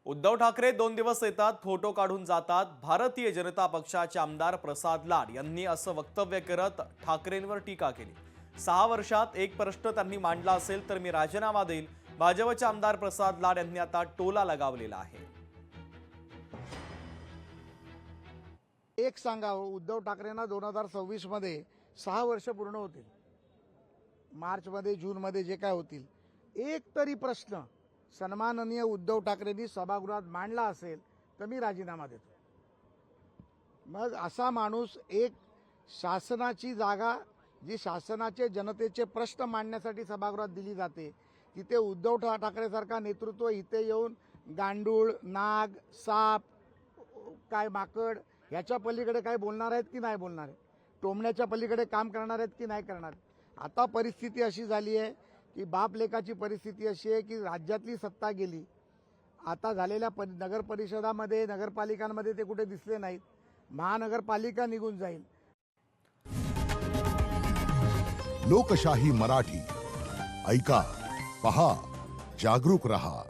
उद्धव ठाकरे 2 दिवस येतात, फोटो काढून जातात। भारतीय जनता पक्षाचे आमदार प्रसाद लाड यांनी असं वक्तव्य करत ठाकरेंवर टीका केली। 6 वर्षात एक प्रश्न त्यांनी मांडला असेल तर मी राजीनामा देईल। भाजपचे आमदार प्रसाद लाड यांनी आता टोला लगावलेला आहे। एक सांगा, उद्धव ठाकरेंना 2026 मध्ये 6 वर्ष पूर्ण होतील। मार्च मध्ये, जून मध्ये जे काय होतील, एक तरी प्रश्न सन्माननीय उद्धव ठाकरेंनी सभागृहात मांडला असेल तर मी राजीनामा देतो। मग असा माणूस, एक शासनाची जागा जी शासनाचे जनतेचे प्रश्न मांडण्यासाठी सभागृहात दिली जाते, तिथे उद्धव ठाकरेसारखा नेतृत्व इथे येऊन गांडूळ, नाग, साप, काय माकड ह्याच्या पलीकडे काय बोलणार आहेत की नाही बोलणार आहेत? टोमण्याच्या पलीकडे काम करणार आहेत की नाही करणार? आता परिस्थिती अशी झाली आहे की बाप लेकाची परिस्थिती अशी आहे की राज्यातली सत्ता गेली। आता झालेल्या नगर परिषदामध्ये, नगरपालिकांमध्ये ते कुठे दिसले नाहीत। महानगरपालिका निघून जाईल। लोकशाही मराठी ऐका, पहा, जागरूक रहा।